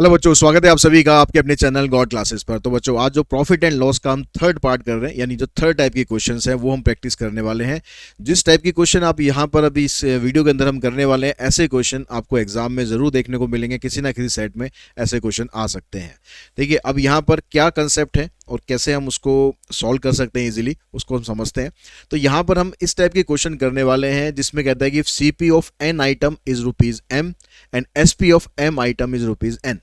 Hello बच्चों, स्वागत है आप सभी का आपके अपने चैनल गॉड क्लासेस पर। तो बच्चों, आज जो प्रॉफिट एंड लॉस का हम थर्ड पार्ट कर रहे हैं, यानी जो थर्ड टाइप के क्वेश्चंस हैं वो हम प्रैक्टिस करने वाले हैं। जिस टाइप के क्वेश्चन आप यहाँ पर अभी इस वीडियो के अंदर हम करने वाले हैं, ऐसे क्वेश्चन आपको एग्जाम में जरूर देखने को मिलेंगे। किसी ना किसी सेट में ऐसे क्वेश्चन आ सकते हैं। देखिए, अब यहाँ पर क्या कंसेप्ट है और कैसे हम उसको सॉल्व कर सकते हैं इजीली, उसको हम समझते हैं। तो यहाँ पर हम इस टाइप के क्वेश्चन करने वाले हैं जिसमें कहता है कि CP of an item is rupees M and SP of M item is rupees N.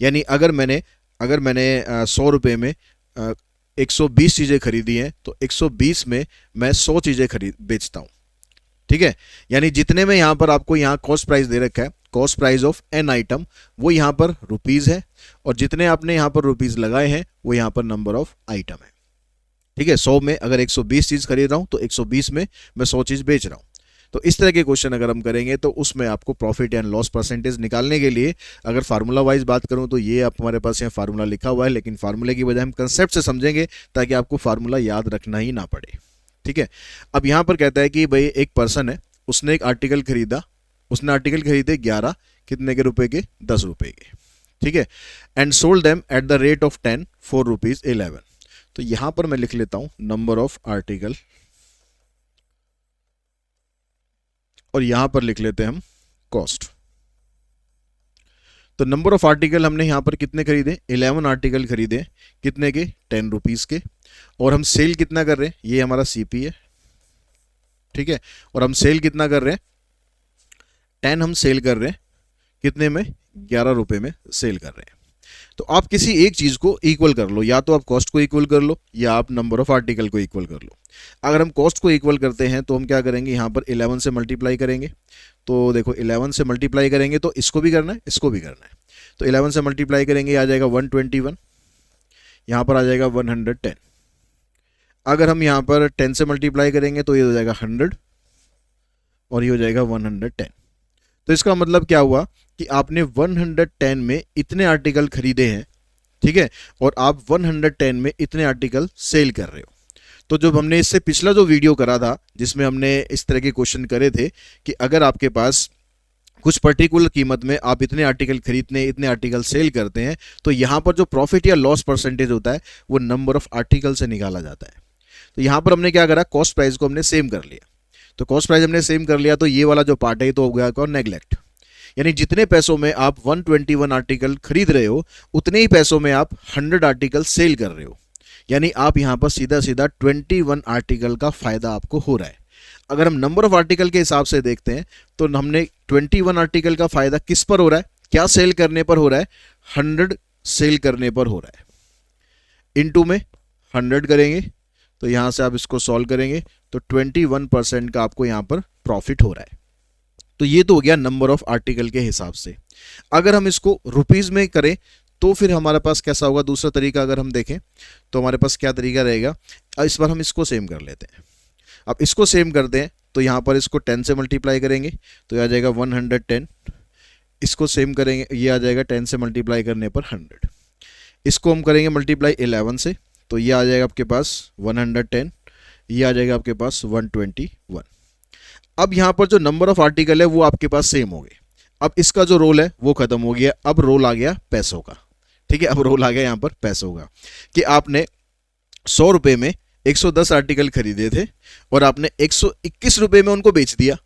यानी अगर मैंने 100 रुपये में 120 चीज़ें खरीदी हैं तो 120 में मैं 100 चीज़ें खरीद बेचता हूँ। ठीक है, यानी जितने में यहाँ पर आपको यहाँ कॉस्ट प्राइस दे रखा है, cost price of an item, वो यहाँ पर रुपीज़ है, और जितने आपने यहाँ पर रुपीज़ लगाए हैं वो यहाँ पर नंबर ऑफ आइटम है। ठीक है, 100 में अगर 120 चीज़ खरीद रहा हूँ तो 120 में मैं 100 चीज़ बेच रहा हूँ। तो इस तरह के क्वेश्चन अगर हम करेंगे तो उसमें आपको प्रॉफिट एंड लॉस परसेंटेज निकालने के लिए, अगर फार्मूला वाइज बात करूं तो ये आप हमारे पास यहाँ फार्मूला लिखा हुआ है, लेकिन फार्मूले की बजाय हम कंसेप्ट से समझेंगे ताकि आपको फार्मूला याद रखना ही ना पड़े। ठीक है, अब यहाँ पर कहता है कि भाई एक पर्सन है, उसने एक आर्टिकल खरीदा, उसने आर्टिकल खरीदे 11 कितने के रुपए के, 10 रुपए के। ठीक है, and sold them at the rate of 10 for rupees 11। तो यहां पर मैं लिख लेता हूं नंबर ऑफ आर्टिकल, और यहां पर लिख लेते हैं हम कॉस्ट। तो नंबर ऑफ आर्टिकल हमने यहां पर कितने खरीदे, 11 आर्टिकल खरीदे, कितने के, 10 रुपीज के। और हम सेल कितना कर रहे हैं, ये हमारा CP है। ठीक है, और हम सेल कितना कर रहे हैं, 10 हम सेल कर रहे हैं, कितने में, 11 रुपए में सेल कर रहे हैं। तो आप किसी एक चीज को इक्वल कर लो, या तो आप कॉस्ट को इक्वल कर लो या आप नंबर ऑफ आर्टिकल को इक्वल कर लो। अगर हम कॉस्ट को इक्वल करते हैं तो हम क्या करेंगे, यहाँ पर 11 से मल्टीप्लाई करेंगे। तो देखो 11 से मल्टीप्लाई करेंगे तो इसको भी करना है, इसको भी करना है। तो 11 से मल्टीप्लाई करेंगे, आ जाएगा 121, यहाँ पर आ जाएगा 110। अगर हम यहाँ पर 10 से मल्टीप्लाई करेंगे तो ये हो जाएगा 100, और ये हो जाएगा 110। तो इसका मतलब क्या हुआ कि आपने 110 में इतने आर्टिकल खरीदे हैं। ठीक है, और आप 110 में इतने आर्टिकल सेल कर रहे हो। तो जब हमने इससे पिछला जो वीडियो करा था जिसमें हमने इस तरह के क्वेश्चन करे थे कि अगर आपके पास कुछ पर्टिकुलर कीमत में आप इतने आर्टिकल खरीदते हैं, इतने आर्टिकल सेल करते हैं, तो यहाँ पर जो प्रॉफिट या लॉस परसेंटेज होता है वो नंबर ऑफ आर्टिकल से निकाला जाता है। तो यहाँ पर हमने क्या करा, कॉस्ट प्राइस को हमने सेम कर लिया। तो कॉस्ट प्राइस हमने सेम कर लिया, तो ये वाला जो पार्ट है तो हो गया नेग्लेक्ट। यानी जितने पैसों में आप 121 आर्टिकल खरीद रहे हो, उतने ही पैसों में आप 100 आर्टिकल सेल कर रहे हो। यानी आप यहां पर सीधा सीधा 21 आर्टिकल का फायदा आपको हो रहा है। अगर हम नंबर ऑफ आर्टिकल के हिसाब से देखते हैं तो हमने 21 आर्टिकल का फायदा किस पर हो रहा है, क्या सेल करने पर हो रहा है, 100 सेल करने पर हो रहा है। इनटू में 100 करेंगे तो यहां से आप इसको सॉल्व करेंगे तो 21% का आपको यहां पर प्रॉफिट हो रहा है। तो ये तो हो गया नंबर ऑफ आर्टिकल के हिसाब से। अगर हम इसको रुपीज में करें तो फिर हमारे पास कैसा होगा, दूसरा तरीका अगर हम देखें तो हमारे पास क्या तरीका रहेगा। इस बार हम इसको सेम कर लेते हैं। अब इसको सेम करते हैं तो यहाँ पर इसको 10 से मल्टीप्लाई करेंगे तो आ जाएगा 110। इसको सेम करेंगे, ये आ जाएगा 10 से मल्टीप्लाई करने पर 100। इसको हम करेंगे मल्टीप्लाई 11 से तो ये आ जाएगा आपके पास 110, ये आ जाएगा आपके पास 121। अब यहाँ पर जो नंबर ऑफ आर्टिकल है वो आपके पास सेम हो गए। अब इसका जो रोल है वो खत्म हो गया, अब रोल आ गया पैसों का। ठीक है, अब रोल आ गया यहाँ पर पैसों का कि आपने 100 रुपये में 110 आर्टिकल खरीदे थे और आपने 121 रुपये में उनको बेच दिया।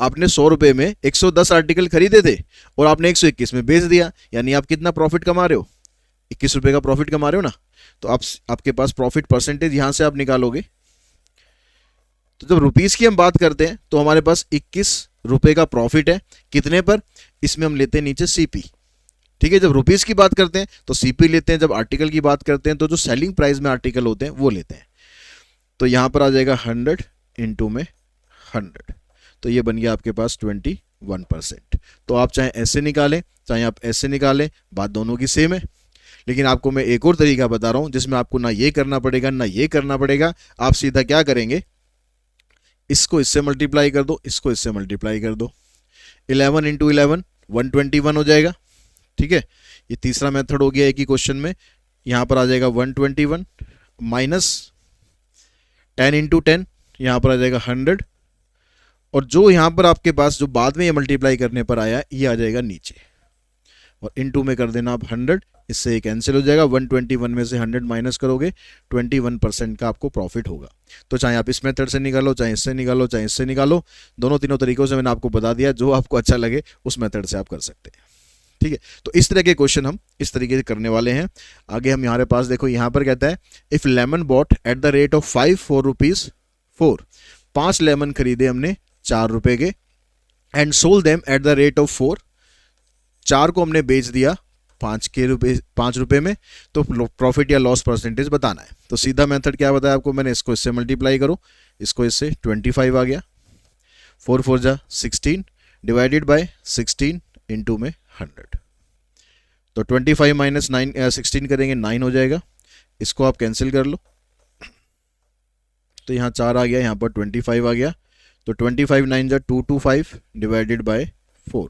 आपने 100 रुपये में 110 आर्टिकल खरीदे थे और आपने 121 में बेच दिया, यानी आप कितना प्रॉफिट कमा रहे हो, 21 रुपये का प्रॉफिट कमा रहे हो ना। तो आपके पास प्रॉफिट परसेंटेज यहां से आप निकालोगे। तो जब रुपीस की हम बात करते हैं तो हमारे पास 21 रुपए का प्रॉफिट है, कितने पर, इसमें हम लेते हैं नीचे CP। ठीक है, जब रुपीस की बात करते हैं तो CP लेते हैं, जब आर्टिकल की बात करते हैं तो जो सेलिंग प्राइस में आर्टिकल होते हैं वो लेते हैं। तो यहां पर आ जाएगा 100 इंटू में 100, तो ये बन गया आपके पास 21%। तो आप चाहे ऐसे निकालें चाहे आप ऐसे निकालें, बात दोनों की सेम है। लेकिन आपको मैं एक और तरीका बता रहा हूं जिसमें आपको ना ये करना पड़ेगा ना ये करना पड़ेगा। आप सीधा क्या करेंगे, इसको इससे मल्टीप्लाई कर दो, इसको इससे मल्टीप्लाई कर दो। 11 इंटू 11 121 हो जाएगा। ठीक है, ये तीसरा मेथड हो गया एक ही क्वेश्चन में। यहां पर आ जाएगा 121 माइनस 10 इंटू 10, यहां पर आ जाएगा 100, और जो यहां पर आपके पास जो बाद में ये मल्टीप्लाई करने पर आया ये आ जाएगा नीचे और इनटू में कर देना आप 100, इससे ये कैंसिल हो जाएगा। 121 में से 100 माइनस करोगे 21% का आपको प्रॉफिट होगा। तो चाहे आप इस मेथड से निकालो, चाहे इससे निकालो, चाहे इससे निकालो, दोनों तीनों तरीकों से मैंने आपको बता दिया, जो आपको अच्छा लगे उस मेथड से आप कर सकते हैं। ठीक है, तो इस तरह के क्वेश्चन हम इस तरीके से करने वाले हैं। आगे हम हमारे पास देखो, यहाँ पर कहता है if lemon bot at the rate of 4 rupees 4, 5 lemon खरीदे हमने 4 रुपए के, and sold them at the rate of 4, 4 को हमने बेच दिया 5 रुपए में, तो प्रॉफिट या लॉस परसेंटेज बताना है। तो सीधा मेथड क्या बताया आपको मैंने, इसको इससे मल्टीप्लाई करो, इसको इससे 25 आ गया, 4 4 जा 16 डिवाइडेड बाय 16 इंटू में 100। तो 25 माइनस 16 करेंगे 9 हो जाएगा, इसको आप कैंसिल कर लो, तो यहाँ 4 आ गया, यहाँ पर 25 आ गया, तो 25 9 जा 225 डिवाइडेड बाय 4।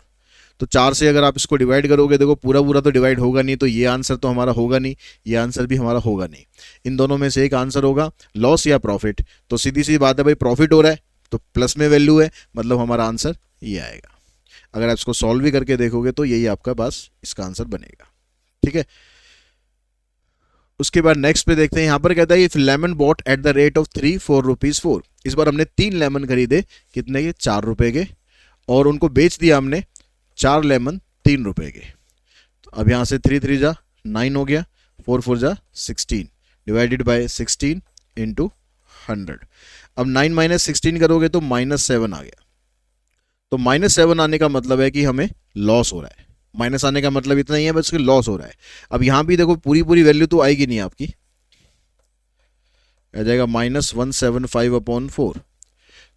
तो 4 से अगर आप इसको डिवाइड करोगे, देखो पूरा पूरा तो डिवाइड होगा नहीं, तो ये आंसर तो हमारा होगा नहीं, ये आंसर भी हमारा होगा नहीं, इन दोनों में से एक आंसर होगा, लॉस या प्रॉफिट। तो सीधी सी बात है भाई, प्रॉफिट हो रहा है तो प्लस में वैल्यू है, मतलब हमारा आंसर ये आएगा। अगर आप इसको सॉल्व भी करके देखोगे तो यही आपका पास इसका आंसर बनेगा। ठीक है, उसके बाद नेक्स्ट पे देखते हैं, यहां पर कहता है if lemon bot at the rate of 3 4 rupees 4, इस बार हमने 3 लेमन खरीदे, कितने के, 4 रुपए के, और उनको बेच दिया हमने 4 लेमन 3 रुपए के। तो अब यहां से 3 3 जा 9 हो गया, 4 4 जा 16 डिवाइडेड बाय 16 इंटू 100। अब 9 माइनस 16 करोगे तो -7 आ गया, तो -7 आने का मतलब है कि हमें लॉस हो रहा है, माइनस आने का मतलब इतना ही है बस कि लॉस हो रहा है। अब यहां भी देखो पूरी पूरी वैल्यू तो आएगी नहीं आपकी, आ जाएगा -175/4,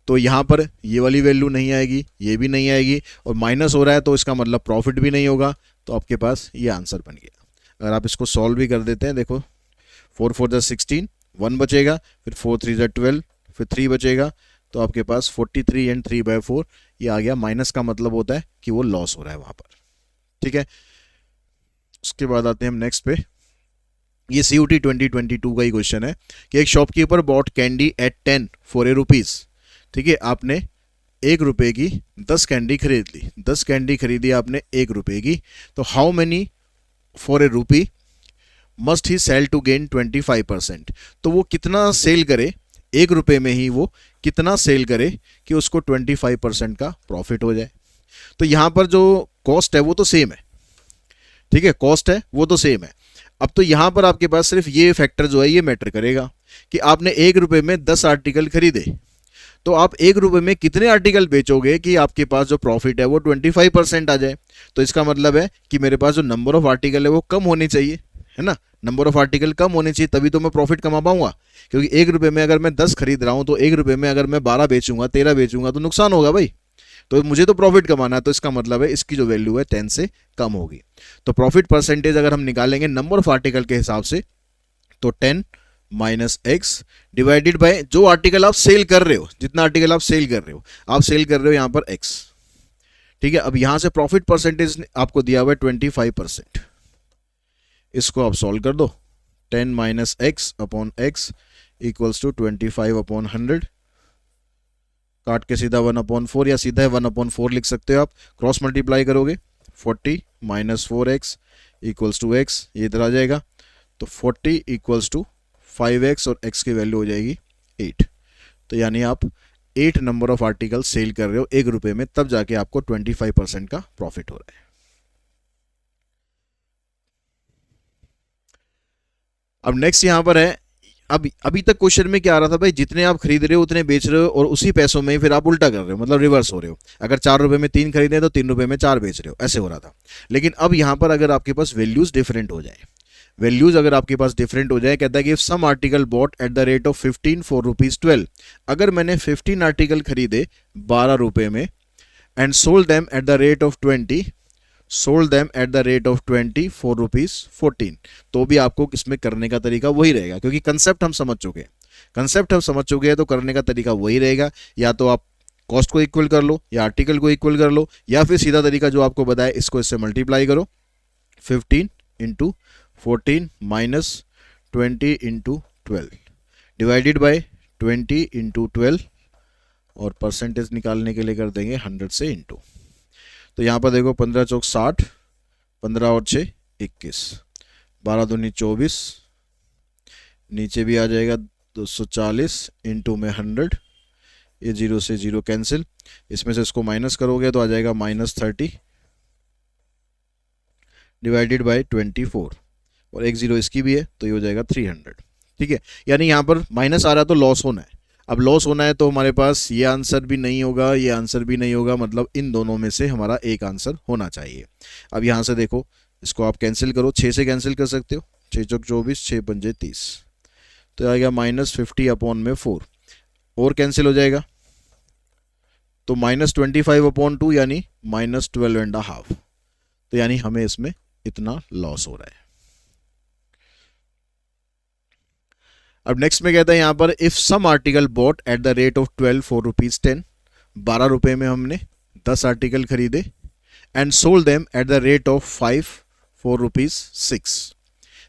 तो यहां पर ये वाली वैल्यू नहीं आएगी, ये भी नहीं आएगी, और माइनस हो रहा है तो इसका मतलब प्रॉफिट भी नहीं होगा, तो आपके पास ये आंसर बन गया। अगर आप इसको सॉल्व भी कर देते हैं, देखो 4 4 जा 16, 1 बचेगा, फिर 4 3 जा 12, फिर 3 बचेगा, तो आपके पास 43 एंड 3/4 ये आ गया। माइनस का मतलब होता है कि वो लॉस हो रहा है वहां पर। ठीक है, उसके बाद आते हैं हम नेक्स्ट पे, ये CUT 2022 का ही क्वेश्चन है कि एक shopkeeper bought candy at 10 for a rupees. ठीक है, आपने 1 रुपए की 10 कैंडी खरीद ली, 10 कैंडी खरीदी आपने 1 रुपए की, तो how many for a rupee must he sell to gain 25%। तो वो कितना सेल करे, 1 रुपए में ही वो कितना सेल करे कि उसको 25% का प्रॉफिट हो जाए। तो यहां पर जो कॉस्ट है वो तो सेम है, ठीक है, कॉस्ट है वो तो सेम है। अब तो यहां पर आपके पास सिर्फ ये फैक्टर जो है ये मैटर करेगा कि आपने 1 रुपए में 10 आर्टिकल खरीदे, तो आप 1 रुपए में कितने आर्टिकल बेचोगे कि आपके पास जो प्रॉफिट है वो 25% आ जाए। तो इसका मतलब है कि मेरे पास जो नंबर ऑफ आर्टिकल है वो कम होनी चाहिए, है ना, नंबर ऑफ आर्टिकल कम होने चाहिए, तभी तो मैं प्रॉफिट कमा पाऊंगा। क्योंकि 1 रुपए में अगर मैं 10 खरीद रहा हूं, तो 1 रुपए में अगर मैं 12 बेचूंगा, 13 बेचूंगा, तो नुकसान होगा भाई। तो मुझे तो प्रॉफिट कमाना है, तो इसका मतलब है इसकी जो वैल्यू है 10 से कम होगी। तो प्रॉफिट परसेंटेज अगर हम निकालेंगे नंबर ऑफ आर्टिकल के हिसाब से, तो 10 माइनस एक्स डिवाइडेड बाय जो आर्टिकल आप सेल कर रहे हो, जितना आर्टिकल आप सेल कर रहे हो, आप सेल कर रहे हो यहां पर एक्स। ठीक है, अब यहां से प्रॉफिट परसेंटेज आपको दिया हुआ है 25%, इसको आप सॉल्व कर दो, 10 minus X upon X equals to 25/100, काट के सीधा 1/4 या सीधा 1/4 लिख सकते हो आप, क्रॉस मल्टीप्लाई करोगे 40 minus 4x equals to x, ये इधर आ जाएगा, तो 40 इक्वल्स टू 5x और x की वैल्यू हो जाएगी 8। तो यानी आप 8 नंबर ऑफ आर्टिकल सेल कर रहे हो 1 रुपए में, तब जाके आपको 25% का प्रॉफिट हो रहा है। अब नेक्स्ट यहां पर है, अब अभी तक क्वेश्चन में क्या आ रहा था भाई, जितने आप खरीद रहे हो उतने बेच रहे हो, और उसी पैसों में फिर आप उल्टा कर रहे हो, मतलब रिवर्स हो रहे हो। अगर 4 रुपए में 3 खरीदे तो 3 रुपए में 4 बेच रहे हो, ऐसे हो रहा था। लेकिन अब यहां पर अगर आपके पास वैल्यूज डिफरेंट हो जाए, वैल्यूज अगर आपके पास डिफरेंट हो जाए, कहता है कि if some article bought at the rate of 15 for rupees 12, अगर मैंने 15 आर्टिकल खरीदे 12 रुपए में, and sold them at the rate of 20, sold them at the rate of 20 for rupees 14, तो भी आपको इसमें करने का तरीका वही रहेगा, क्योंकि कंसेप्ट हम समझ चुके हैं, कंसेप्ट हम समझ चुके हैं, तो करने का तरीका वही रहेगा। या तो आप कॉस्ट को इक्वल कर लो, या आर्टिकल को इक्वल कर लो, या फिर सीधा तरीका जो आपको बताया इसको इससे मल्टीप्लाई करो, 15 into 14 minus 20 into 12 divided by 20 into 12, और परसेंटेज निकालने के लिए कर देंगे 100 से इंटू। तो यहाँ पर देखो 15 चौक 60, 15 और 6 21, 12 दूनी 24, नीचे भी आ जाएगा 240 इंटू में 100, ये 0 से 0 कैंसिल, इसमें से इसको माइनस करोगे तो आ जाएगा -30 डिवाइडेड बाय 24, और एक 0 इसकी भी है तो ये हो जाएगा 300। ठीक है, यानी यहाँ पर माइनस आ रहा है तो लॉस होना है। अब लॉस होना है तो हमारे पास ये आंसर भी नहीं होगा, ये आंसर भी नहीं होगा, मतलब इन दोनों में से हमारा एक आंसर होना चाहिए। अब यहाँ से देखो, इसको आप कैंसिल करो, 6 से कैंसिल कर सकते हो, 6 चौक 24, 6 पंजे 30, तो आ गया -50 अपॉन में 4, और कैंसिल हो जाएगा तो -25/2 यानी -12.5, तो यानी हमें इसमें इतना लॉस हो रहा है। अब नेक्स्ट में कहता है यहाँ पर, if some article bought at the rate of 12 4 rupees 10, 12 रुपये में हमने 10 आर्टिकल खरीदे, and sold them at the rate of 5 4 rupees 6,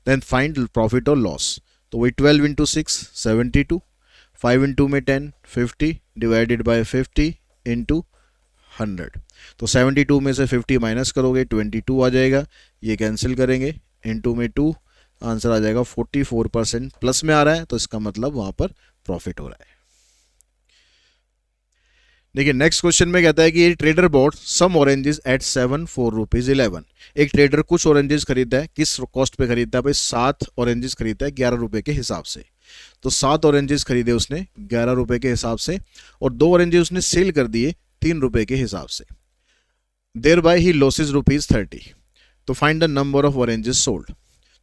then find profit और लॉस। तो वही 12 इंटू 6 72, 5 इंटू में 10 50 डिवाइडेड बाय 50 इंटू 100, तो 72 में से 50 माइनस करोगे 22 आ जाएगा, ये कैंसिल करेंगे, इंटू में 2, आंसर आ जाएगा 44%, प्लस में आ रहा है तो इसका मतलब वहां पर प्रॉफिट हो रहा है। देखिए नेक्स्ट क्वेश्चन में कहता है कि ये trader bought some oranges at 7 4 rupees 11, एक ट्रेडर कुछ ऑरेंजेस खरीदता है, किस कॉस्ट पे खरीदता है भाई, 7 ऑरेंजेस खरीदता है 11 रुपए के हिसाब से, तो 7 ऑरेंजेस खरीदे उसने 11 रुपए के हिसाब से, और 2 ऑरेंजेस उसने सेल कर दिए 3 रुपए के हिसाब से, देयर बाय ही लॉसेज ₹30, तो find the number of oranges sold,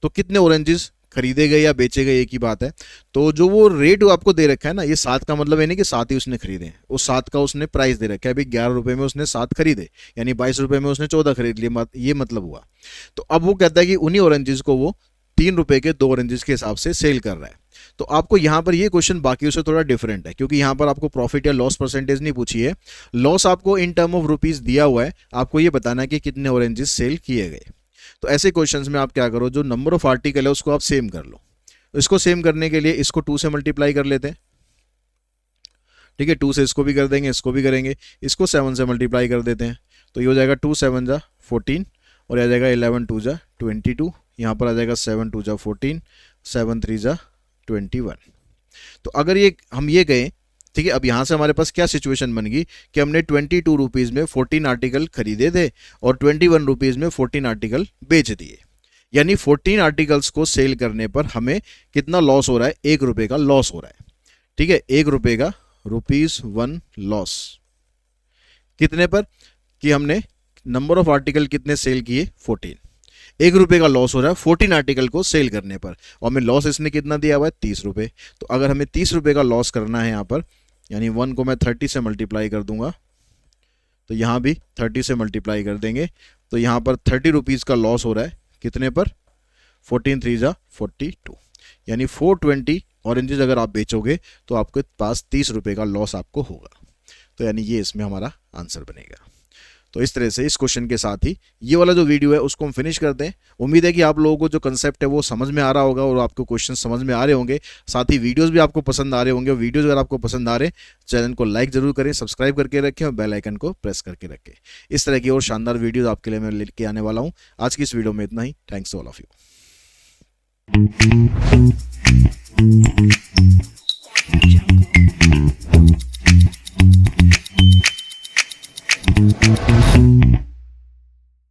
तो कितने ऑरेंजेस खरीदे गए या बेचे गए एक ही बात है। तो जो वो रेट आपको दे रखा है ना, ये 7 का मतलब है नहीं कि 7 ही उसने खरीदे हैं, वो 7 का उसने प्राइस दे रखा है, अभी 11 रुपए में उसने 7 खरीदे, यानी 22 रुपए में उसने 14 खरीद लिए, ये मतलब हुआ। तो अब वो कहता है कि उन्हीं ऑरेंजेस को वो 3 रुपए के 2 ऑरेंजेस के हिसाब से सेल कर रहा है। तो आपको यहाँ पर ये क्वेश्चन बाकियों से थोड़ा डिफरेंट है, क्योंकि यहाँ पर आपको प्रॉफिट या लॉस परसेंटेज नहीं पूछी है, लॉस आपको इन टर्म ऑफ रुपीज दिया हुआ है, आपको ये बताना है कि कितने ऑरेंजेस सेल किए गए। तो ऐसे क्वेश्चंस में आप क्या करो, जो नंबर ऑफ आर्टिकल है उसको आप सेम कर लो। इसको सेम करने के लिए इसको 2 से मल्टीप्लाई कर लेते हैं, ठीक है, 2 से इसको भी कर देंगे, इसको भी करेंगे, इसको 7 से मल्टीप्लाई कर देते हैं, तो ये हो जाएगा 2 7 जा 14, और आ जाएगा 11 2 जा 22, यहाँ पर आ जाएगा 7 2 जा 14, 7 3 जा 21। तो अगर ये हम ये गए, ठीक है, अब यहाँ से हमारे पास क्या सिचुएशन बन गई कि हमने 22 रुपीज़ में 14 आर्टिकल खरीदे थे और 21 रुपीज़ में 14 आर्टिकल बेच दिए, यानी 14 आर्टिकल्स को सेल करने पर हमें कितना लॉस हो रहा है, 1 रुपये का लॉस हो रहा है। ठीक है, 1 रुपये का ₹1 लॉस, कितने पर कि हमने नंबर ऑफ आर्टिकल कितने सेल किए 14, 1 रुपये का लॉस हो रहा है 14 आर्टिकल को सेल करने पर, और हमें लॉस इसने कितना दिया हुआ है 30 रुपये। तो अगर हमें 30 रुपये का लॉस करना है यहाँ पर, यानी 1 को मैं 30 से मल्टीप्लाई कर दूंगा, तो यहाँ भी 30 से मल्टीप्लाई कर देंगे, तो यहाँ पर 30 रुपीज़ का लॉस हो रहा है, कितने पर, 14 3 जा 42, यानी 420 ऑरेंजेस अगर आप बेचोगे तो आपके पास 30 रुपये का लॉस आपको होगा। तो यानी ये इसमें हमारा आंसर बनेगा। तो इस तरह से इस क्वेश्चन के साथ ही ये वाला जो वीडियो है उसको हम फिनिश करते हैं। उम्मीद है कि आप लोगों को जो कंसेप्ट है वो समझ में आ रहा होगा और आपको क्वेश्चन समझ में आ रहे होंगे, साथ ही वीडियोस भी आपको पसंद आ रहे होंगे। वीडियोस अगर आपको पसंद आ रहे हैं, चैनल को लाइक जरूर करें, सब्सक्राइब करके रखें और बेल आइकन को प्रेस करके रखें। इस तरह की और शानदार वीडियोज आपके लिए मैं लेके आने वाला हूँ। आज की इस वीडियो में इतना ही। Thanks to all of you.